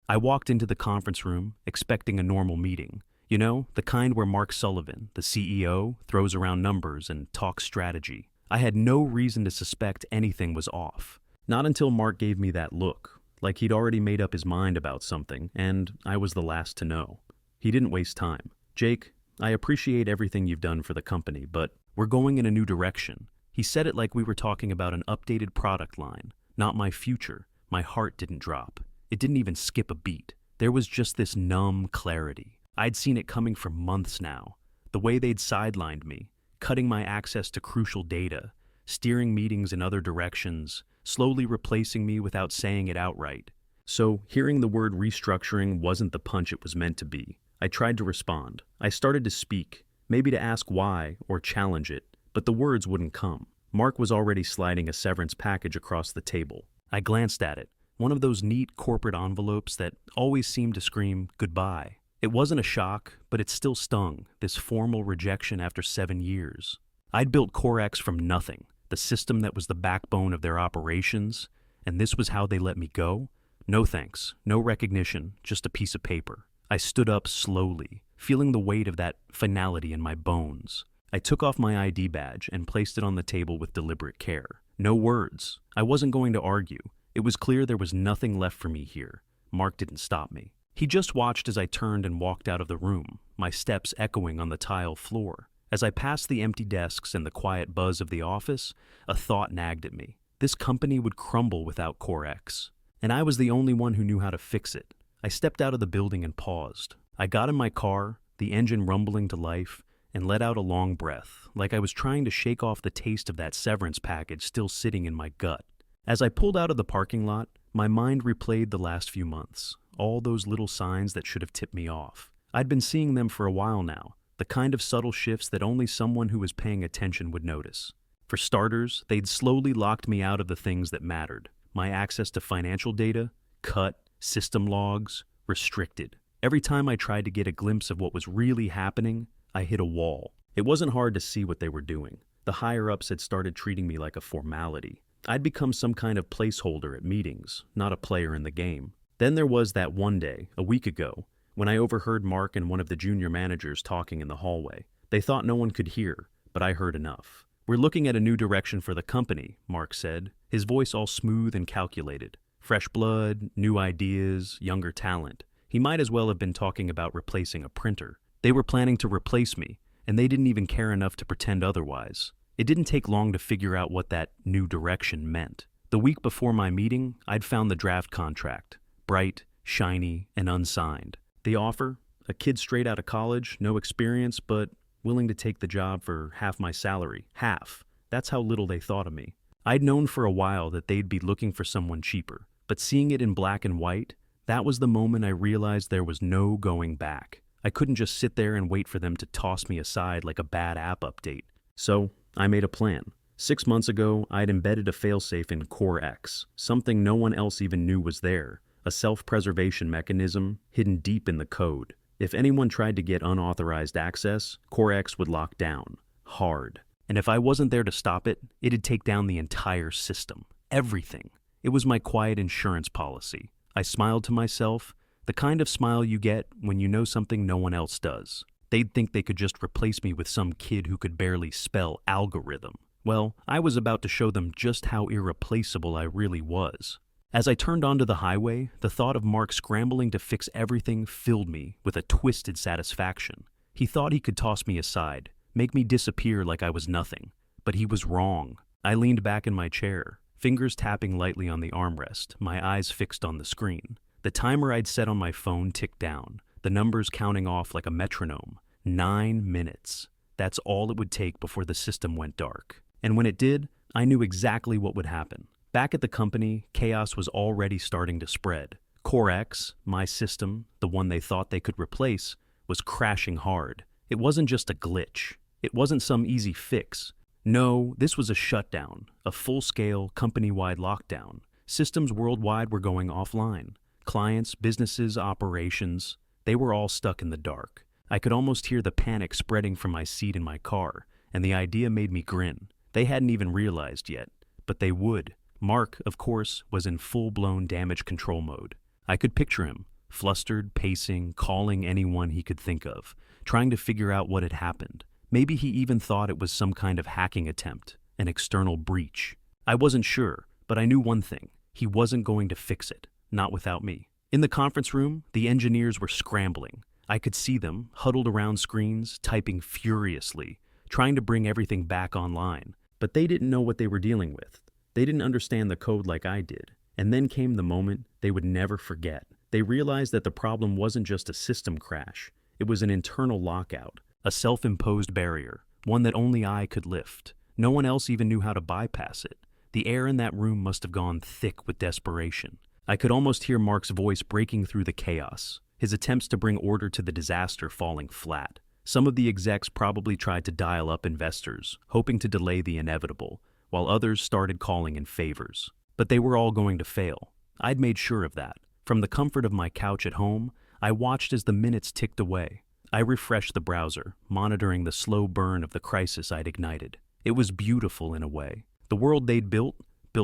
I walked into the conference room, expecting a normal meeting. You know, the kind where Mark Sullivan, the CEO, throws around numbers and talks strategy. I had no reason to suspect anything was off. Not until Mark gave me that look, like he'd already made up his mind about something, and I was the last to know. He didn't waste time. "Jake, I appreciate everything you've done for the company, but we're going in a new direction." He said it like we were talking about an updated product line, not my future. My heart didn't drop. It didn't even skip a beat. There was just this numb clarity. I'd seen it coming for months now. The way they'd sidelined me, cutting my access to crucial data, steering meetings in other directions, slowly replacing me without saying it outright. So, hearing the word restructuring wasn't the punch it was meant to be. I tried to respond. I started to speak, maybe to ask why or challenge it, but the words wouldn't come. Mark was already sliding a severance package across the table. I glanced at it, one of those neat corporate envelopes that always seemed to scream goodbye. It wasn't a shock, but it still stung, this formal rejection after 7 years. I'd built CoreX from nothing, the system that was the backbone of their operations, and this was how they let me go? No thanks, no recognition, just a piece of paper. I stood up slowly, feeling the weight of that finality in my bones. I took off my ID badge and placed it on the table with deliberate care. No words. I wasn't going to argue. It was clear there was nothing left for me here. Mark didn't stop me. He just watched as I turned and walked out of the room, my steps echoing on the tile floor. As I passed the empty desks and the quiet buzz of the office, a thought nagged at me. This company would crumble without CoreX, and I was the only one who knew how to fix it. I stepped out of the building and paused. I got in my car, the engine rumbling to life, and let out a long breath, like I was trying to shake off the taste of that severance package still sitting in my gut. As I pulled out of the parking lot, my mind replayed the last few months, all those little signs that should have tipped me off. I'd been seeing them for a while now, the kind of subtle shifts that only someone who was paying attention would notice. For starters, they'd slowly locked me out of the things that mattered. My access to financial data, cut, system logs, restricted. Every time I tried to get a glimpse of what was really happening, I hit a wall. It wasn't hard to see what they were doing. The higher-ups had started treating me like a formality. I'd become some kind of placeholder at meetings, not a player in the game. Then there was that one day, a week ago, when I overheard Mark and one of the junior managers talking in the hallway. They thought no one could hear, but I heard enough. "We're looking at a new direction for the company," Mark said, his voice all smooth and calculated. Fresh blood, new ideas, younger talent. He might as well have been talking about replacing a printer. They were planning to replace me, and they didn't even care enough to pretend otherwise. It didn't take long to figure out what that new direction meant. The week before my meeting, I'd found the draft contract. Bright, shiny, and unsigned. The offer? A kid straight out of college, no experience, but willing to take the job for half my salary. Half. That's how little they thought of me. I'd known for a while that they'd be looking for someone cheaper, but seeing it in black and white, that was the moment I realized there was no going back. I couldn't just sit there and wait for them to toss me aside like a bad app update. So, I made a plan. 6 months ago, I'd embedded a failsafe in CoreX, something no one else even knew was there. A self-preservation mechanism hidden deep in the code. If anyone tried to get unauthorized access, CoreX would lock down. Hard. And if I wasn't there to stop it, it'd take down the entire system. Everything. It was my quiet insurance policy. I smiled to myself, the kind of smile you get when you know something no one else does. They'd think they could just replace me with some kid who could barely spell algorithm. Well, I was about to show them just how irreplaceable I really was. As I turned onto the highway, the thought of Mark scrambling to fix everything filled me with a twisted satisfaction. He thought he could toss me aside, make me disappear like I was nothing. But he was wrong. I leaned back in my chair, fingers tapping lightly on the armrest, my eyes fixed on the screen. The timer I'd set on my phone ticked down, the numbers counting off like a metronome. 9 minutes. That's all it would take before the system went dark. And when it did, I knew exactly what would happen. Back at the company, chaos was already starting to spread. CoreX, my system, the one they thought they could replace, was crashing hard. It wasn't just a glitch. It wasn't some easy fix. No, this was a shutdown, a full-scale, company-wide lockdown. Systems worldwide were going offline. Clients, businesses, operations, they were all stuck in the dark. I could almost hear the panic spreading from my seat in my car, and the idea made me grin. They hadn't even realized yet, but they would. Mark, of course, was in full-blown damage control mode. I could picture him, flustered, pacing, calling anyone he could think of, trying to figure out what had happened. Maybe he even thought it was some kind of hacking attempt, an external breach. I wasn't sure, but I knew one thing. He wasn't going to fix it, not without me. In the conference room, the engineers were scrambling. I could see them, huddled around screens, typing furiously, trying to bring everything back online. But they didn't know what they were dealing with. They didn't understand the code like I did. And then came the moment they would never forget. They realized that the problem wasn't just a system crash. It was an internal lockout, a self-imposed barrier, one that only I could lift. No one else even knew how to bypass it. The air in that room must have gone thick with desperation. I could almost hear Mark's voice breaking through the chaos, his attempts to bring order to the disaster falling flat. Some of the execs probably tried to dial up investors, hoping to delay the inevitable, while others started calling in favors. But they were all going to fail. I'd made sure of that. From the comfort of my couch at home, I watched as the minutes ticked away. I refreshed the browser, monitoring the slow burn of the crisis I'd ignited. It was beautiful in a way. The world they'd built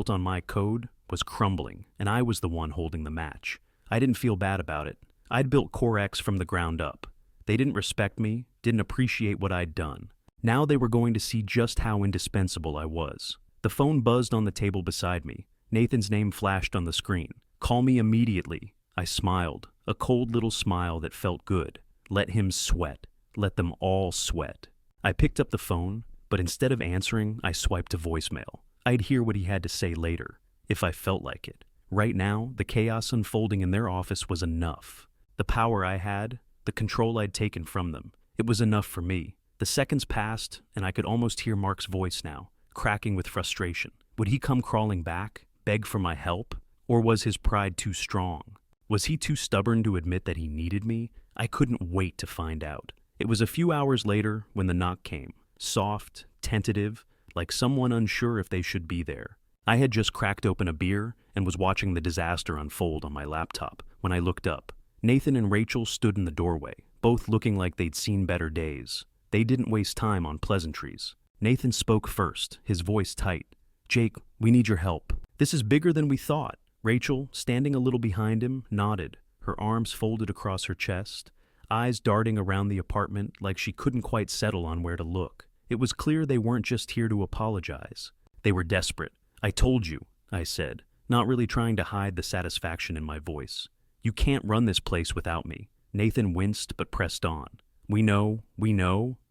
on my code, was crumbling, and I was the one holding the match. I didn't feel bad about it. I'd built CoreX from the ground up. They didn't respect me, didn't appreciate what I'd done. Now they were going to see just how indispensable I was. The phone buzzed on the table beside me. Nathan's name flashed on the screen. Call me immediately. I smiled, a cold little smile that felt good. Let him sweat. Let them all sweat. I picked up the phone, but instead of answering, I swiped to voicemail. I'd hear what he had to say later, if I felt like it. Right now, the chaos unfolding in their office was enough. The power I had, the control I'd taken from them, it was enough for me. The seconds passed, and I could almost hear Mark's voice now, cracking with frustration. Would he come crawling back, beg for my help? Or was his pride too strong? Was he too stubborn to admit that he needed me? I couldn't wait to find out. It was a few hours later when the knock came, soft, tentative, like someone unsure if they should be there. I had just cracked open a beer and was watching the disaster unfold on my laptop when I looked up. Nathan and Rachel stood in the doorway, both looking like they'd seen better days. They didn't waste time on pleasantries. Nathan spoke first, his voice tight. "Jake, we need your help. This is bigger than we thought." Rachel, standing a little behind him, nodded, her arms folded across her chest, eyes darting around the apartment like she couldn't quite settle on where to look. It was clear they weren't just here to apologize. They were desperate. "I told you," I said, not really trying to hide the satisfaction in my voice. "You can't run this place without me." Nathan winced but pressed on. We know,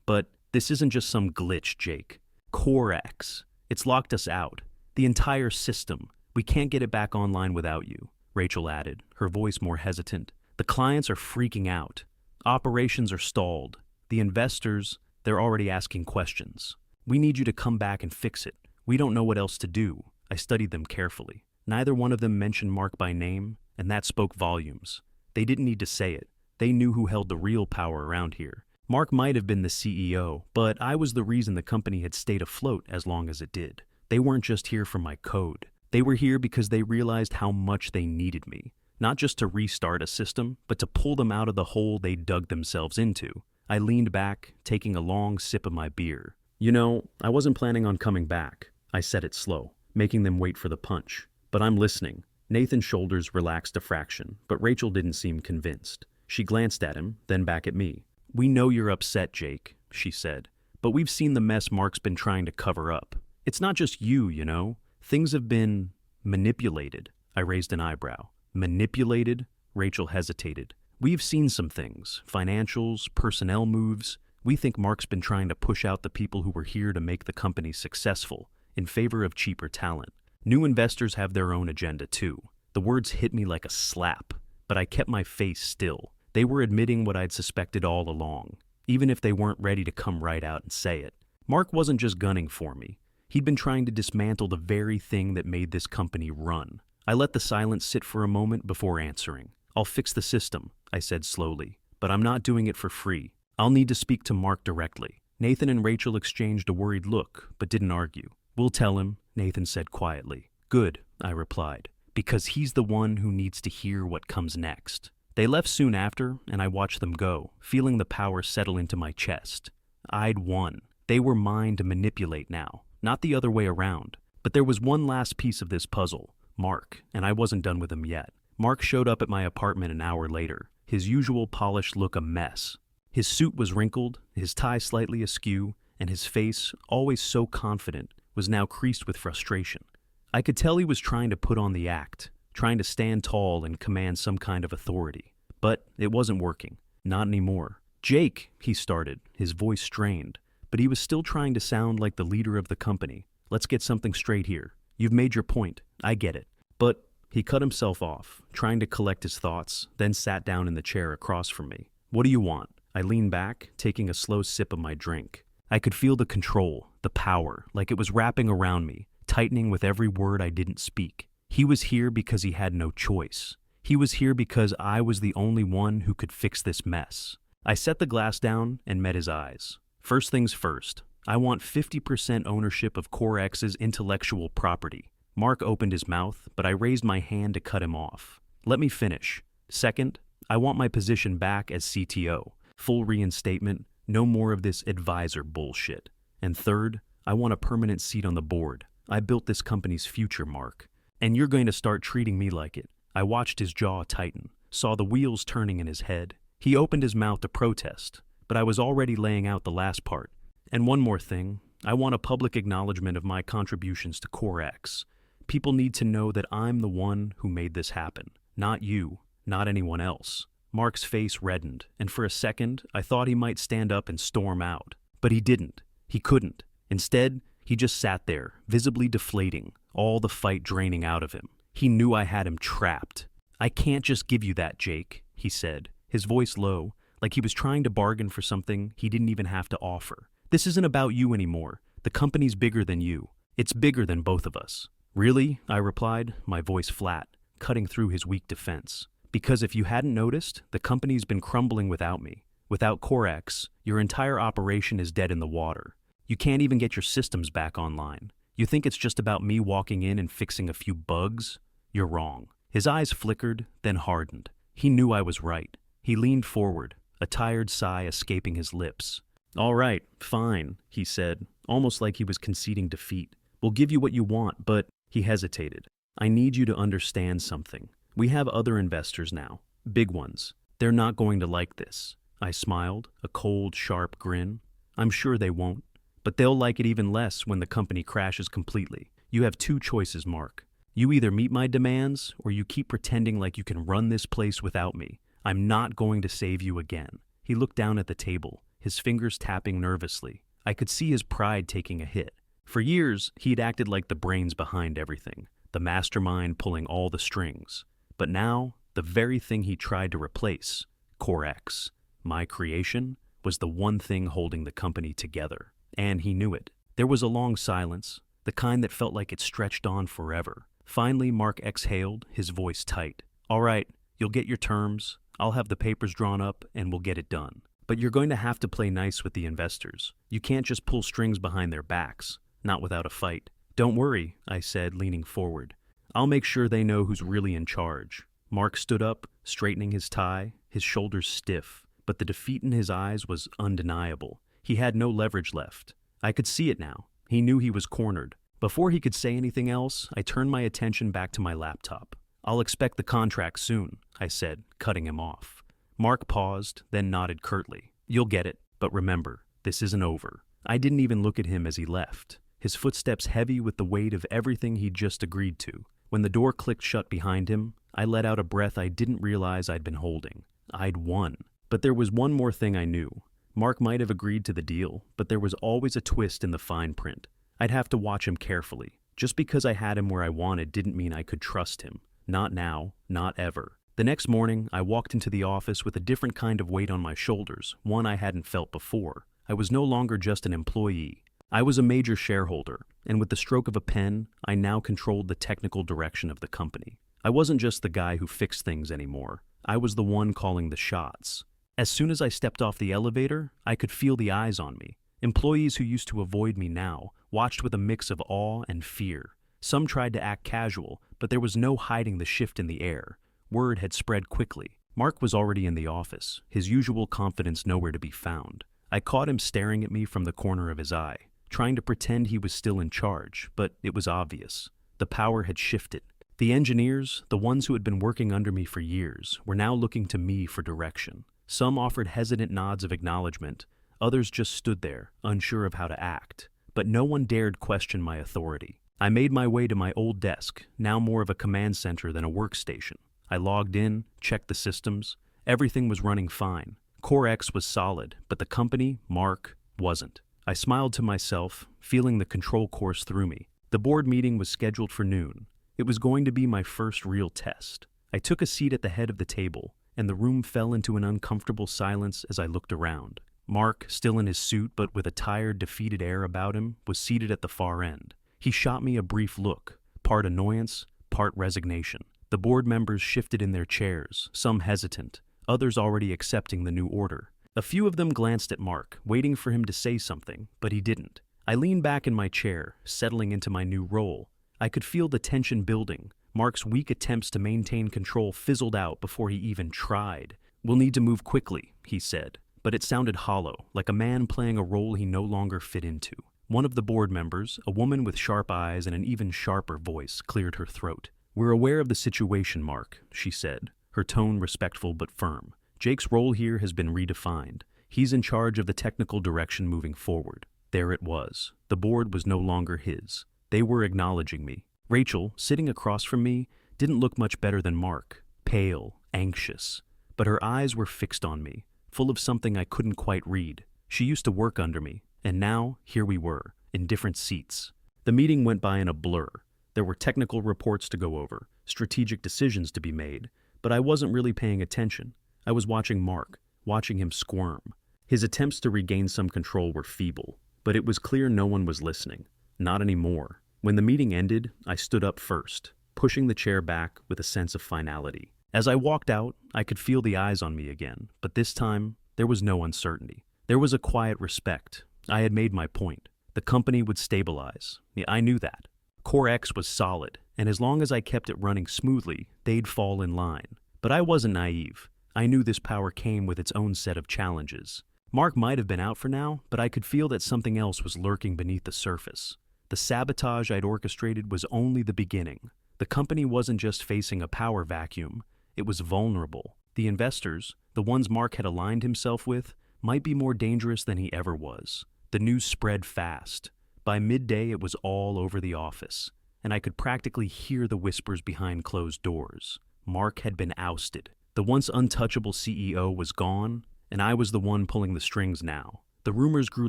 but this isn't just some glitch, Jake. CoreX. It's locked us out. The entire system. We can't get it back online without you," Rachel added, her voice more hesitant. "The clients are freaking out. Operations are stalled. The investors, they're already asking questions. We need you to come back and fix it. We don't know what else to do." I studied them carefully. Neither one of them mentioned Mark by name, and that spoke volumes. They didn't need to say it. They knew who held the real power around here. Mark might have been the CEO, but I was the reason the company had stayed afloat as long as it did. They weren't just here for my code. They were here because they realized how much they needed me. Not just to restart a system, but to pull them out of the hole they dug themselves into. I leaned back, taking a long sip of my beer. "You know, I wasn't planning on coming back." I said it slow, making them wait for the punch. "But I'm listening." Nathan's shoulders relaxed a fraction, but Rachel didn't seem convinced. She glanced at him, then back at me. "We know you're upset, Jake," she said, "but we've seen the mess Mark's been trying to cover up. It's not just you, you know. Things have been manipulated." I raised an eyebrow. "Manipulated?" Rachel hesitated. "We've seen some things, financials, personnel moves. We think Mark's been trying to push out the people who were here to make the company successful in favor of cheaper talent. New investors have their own agenda too." The words hit me like a slap, but I kept my face still. They were admitting what I'd suspected all along, even if they weren't ready to come right out and say it. Mark wasn't just gunning for me. He'd been trying to dismantle the very thing that made this company run. I let the silence sit for a moment before answering. "I'll fix the system," I said slowly, "but I'm not doing it for free. I'll need to speak to Mark directly." Nathan and Rachel exchanged a worried look, but didn't argue. "We'll tell him," Nathan said quietly. "Good," I replied, "because he's the one who needs to hear what comes next." They left soon after, and I watched them go, feeling the power settle into my chest. I'd won. They were mine to manipulate now, not the other way around. But there was one last piece of this puzzle, Mark, and I wasn't done with him yet. Mark showed up at my apartment an hour later, his usual polished look a mess. His suit was wrinkled, his tie slightly askew, and his face, always so confident, was now creased with frustration. I could tell he was trying to put on the act, trying to stand tall and command some kind of authority. But it wasn't working. Not anymore. "Jake," he started, his voice strained, but he was still trying to sound like the leader of the company. "Let's get something straight here. You've made your point. I get it." But he cut himself off, trying to collect his thoughts, then sat down in the chair across from me. "What do you want?" I leaned back, taking a slow sip of my drink. I could feel the control, the power, like it was wrapping around me, tightening with every word I didn't speak. He was here because he had no choice. He was here because I was the only one who could fix this mess. I set the glass down and met his eyes. "First things first, I want 50% ownership of CoreX's intellectual property." Mark opened his mouth, but I raised my hand to cut him off. "Let me finish. Second, I want my position back as CTO. Full reinstatement, no more of this advisor bullshit. And third, I want a permanent seat on the board. I built this company's future, Mark. And you're going to start treating me like it." I watched his jaw tighten, saw the wheels turning in his head. He opened his mouth to protest, but I was already laying out the last part. "And one more thing, I want a public acknowledgement of my contributions to CoreX. People need to know that I'm the one who made this happen, not you, not anyone else." Mark's face reddened, and for a second, I thought he might stand up and storm out. But he didn't. He couldn't. Instead, he just sat there, visibly deflating, all the fight draining out of him. He knew I had him trapped. "I can't just give you that, Jake," he said, his voice low, like he was trying to bargain for something he didn't even have to offer. "This isn't about you anymore. The company's bigger than you. It's bigger than both of us." "Really?" I replied, my voice flat, cutting through his weak defense. "Because if you hadn't noticed, the company's been crumbling without me. Without CoreX, your entire operation is dead in the water. You can't even get your systems back online. You think it's just about me walking in and fixing a few bugs? You're wrong." His eyes flickered, then hardened. He knew I was right. He leaned forward, a tired sigh escaping his lips. "All right, fine," he said, almost like he was conceding defeat. "We'll give you what you want, but—" He hesitated. "I need you to understand something. We have other investors now, big ones. They're not going to like this." I smiled, a cold, sharp grin. "I'm sure they won't, but they'll like it even less when the company crashes completely. You have two choices, Mark. You either meet my demands, or you keep pretending like you can run this place without me. I'm not going to save you again." He looked down at the table, his fingers tapping nervously. I could see his pride taking a hit. For years, he'd acted like the brains behind everything, the mastermind pulling all the strings. But now, the very thing he tried to replace, CoreX, my creation, was the one thing holding the company together. And he knew it. There was a long silence, the kind that felt like it stretched on forever. Finally, Mark exhaled, his voice tight. "All right, you'll get your terms. I'll have the papers drawn up, and we'll get it done. But you're going to have to play nice with the investors. You can't just pull strings behind their backs, not without a fight." "Don't worry," I said, leaning forward. "I'll make sure they know who's really in charge." Mark stood up, straightening his tie, his shoulders stiff, but the defeat in his eyes was undeniable. He had no leverage left. I could see it now. He knew he was cornered. Before he could say anything else, I turned my attention back to my laptop. "I'll expect the contract soon," I said, cutting him off. Mark paused, then nodded curtly. "You'll get it, but remember, this isn't over." I didn't even look at him as he left, his footsteps heavy with the weight of everything he'd just agreed to. When the door clicked shut behind him, I let out a breath I didn't realize I'd been holding. I'd won. But there was one more thing I knew. Mark might have agreed to the deal, but there was always a twist in the fine print. I'd have to watch him carefully. Just because I had him where I wanted didn't mean I could trust him. Not now, not ever. The next morning, I walked into the office with a different kind of weight on my shoulders, one I hadn't felt before. I was no longer just an employee. I was a major shareholder, and with the stroke of a pen, I now controlled the technical direction of the company. I wasn't just the guy who fixed things anymore. I was the one calling the shots. As soon as I stepped off the elevator, I could feel the eyes on me. Employees who used to avoid me now watched with a mix of awe and fear. Some tried to act casual, but there was no hiding the shift in the air. Word had spread quickly. Mark was already in the office, his usual confidence nowhere to be found. I caught him staring at me from the corner of his eye, trying to pretend he was still in charge, but it was obvious. The power had shifted. The engineers, the ones who had been working under me for years, were now looking to me for direction. Some offered hesitant nods of acknowledgement, others just stood there, unsure of how to act. But no one dared question my authority. I made my way to my old desk, now more of a command center than a workstation. I logged in, checked the systems. Everything was running fine. Core X was solid, but the company, Mark, wasn't. I smiled to myself, feeling the control course through me. The board meeting was scheduled for noon. It was going to be my first real test. I took a seat at the head of the table, and the room fell into an uncomfortable silence as I looked around. Mark, still in his suit but with a tired, defeated air about him, was seated at the far end. He shot me a brief look, part annoyance, part resignation. The board members shifted in their chairs, some hesitant, others already accepting the new order. A few of them glanced at Mark, waiting for him to say something, but he didn't. I leaned back in my chair, settling into my new role. I could feel the tension building. Mark's weak attempts to maintain control fizzled out before he even tried. "We'll need to move quickly," he said, but it sounded hollow, like a man playing a role he no longer fit into. One of the board members, a woman with sharp eyes and an even sharper voice, cleared her throat. "We're aware of the situation, Mark," she said, her tone respectful but firm. "Jake's role here has been redefined. He's in charge of the technical direction moving forward." There it was. The board was no longer his. They were acknowledging me. Rachel, sitting across from me, didn't look much better than Mark, pale, anxious. But her eyes were fixed on me, full of something I couldn't quite read. She used to work under me, and now, here we were, in different seats. The meeting went by in a blur. There were technical reports to go over, strategic decisions to be made, but I wasn't really paying attention. I was watching Mark, watching him squirm. His attempts to regain some control were feeble, but it was clear no one was listening. Not anymore. When the meeting ended, I stood up first, pushing the chair back with a sense of finality. As I walked out, I could feel the eyes on me again, but this time, there was no uncertainty. There was a quiet respect. I had made my point. The company would stabilize. Yeah, I knew that. Core X was solid, and as long as I kept it running smoothly, they'd fall in line. But I wasn't naive. I knew this power came with its own set of challenges. Mark might have been out for now, but I could feel that something else was lurking beneath the surface. The sabotage I'd orchestrated was only the beginning. The company wasn't just facing a power vacuum, it was vulnerable. The investors, the ones Mark had aligned himself with, might be more dangerous than he ever was. The news spread fast. By midday, it was all over the office, and I could practically hear the whispers behind closed doors. Mark had been ousted. The once untouchable CEO was gone, and I was the one pulling the strings now. The rumors grew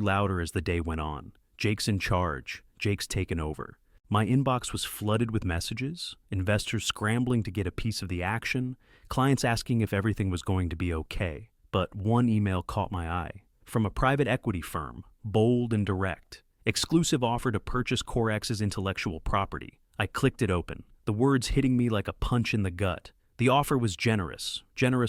louder as the day went on. Jake's in charge. Jake's taken over. My inbox was flooded with messages, investors scrambling to get a piece of the action, clients asking if everything was going to be okay. But one email caught my eye. From a private equity firm, bold and direct. Exclusive offer to purchase Core X's intellectual property. I clicked it open, the words hitting me like a punch in the gut. The offer was generous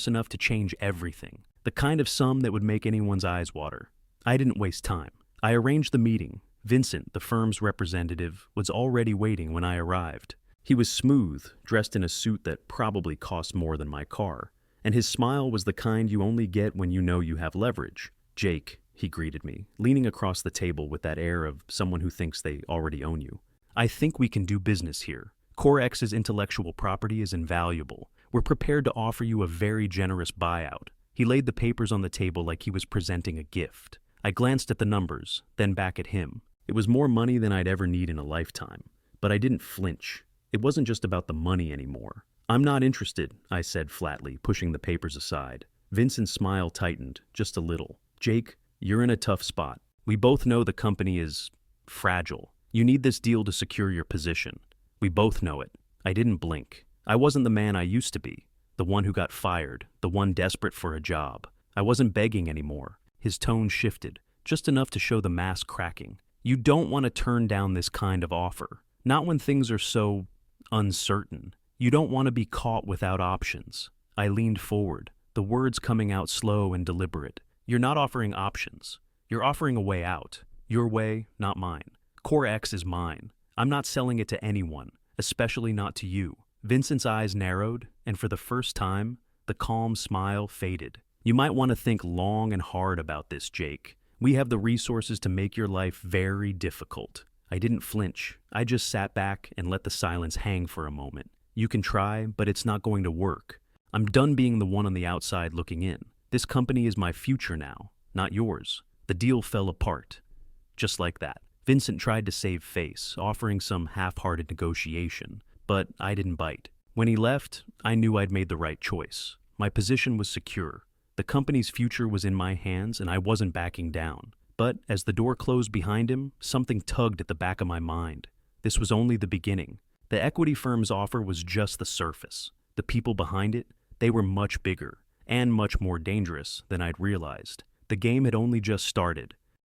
enough to change everything. The kind of sum that would make anyone's eyes water. I didn't waste time. I arranged the meeting. Vincent, the firm's representative, was already waiting when I arrived. He was smooth, dressed in a suit that probably cost more than my car, and his smile was the kind you only get when you know you have leverage. "Jake," he greeted me, leaning across the table with that air of someone who thinks they already own you. "I think we can do business here. Core X's intellectual property is invaluable. We're prepared to offer you a very generous buyout." He laid the papers on the table like he was presenting a gift. I glanced at the numbers, then back at him. It was more money than I'd ever need in a lifetime. But I didn't flinch. It wasn't just about the money anymore. "I'm not interested," I said flatly, pushing the papers aside. Vincent's smile tightened, just a little. "Jake, you're in a tough spot. We both know the company is fragile. You need this deal to secure your position. We both know it." I didn't blink. I wasn't the man I used to be, the one who got fired, the one desperate for a job. I wasn't begging anymore. His tone shifted, just enough to show the mask cracking. "You don't want to turn down this kind of offer. Not when things are so uncertain. You don't want to be caught without options." I leaned forward, the words coming out slow and deliberate. "You're not offering options. You're offering a way out. Your way, not mine. Core X is mine. I'm not selling it to anyone, especially not to you." Vincent's eyes narrowed, and for the first time, the calm smile faded. "You might want to think long and hard about this, Jake. We have the resources to make your life very difficult." I didn't flinch. I just sat back and let the silence hang for a moment. You can try, but it's not going to work. I'm done being the one on the outside looking in. This company is my future now, not yours." The deal fell apart. Just like that. Vincent tried to save face, offering some half-hearted negotiation, but I didn't bite. When he left, I knew I'd made the right choice. My position was secure. The company's future was in my hands, and I wasn't backing down. But as the door closed behind him, something tugged at the back of my mind. This was only the beginning. The equity firm's offer was just the surface. The people behind it, they were much bigger and much more dangerous than I'd realized. The game had only just started,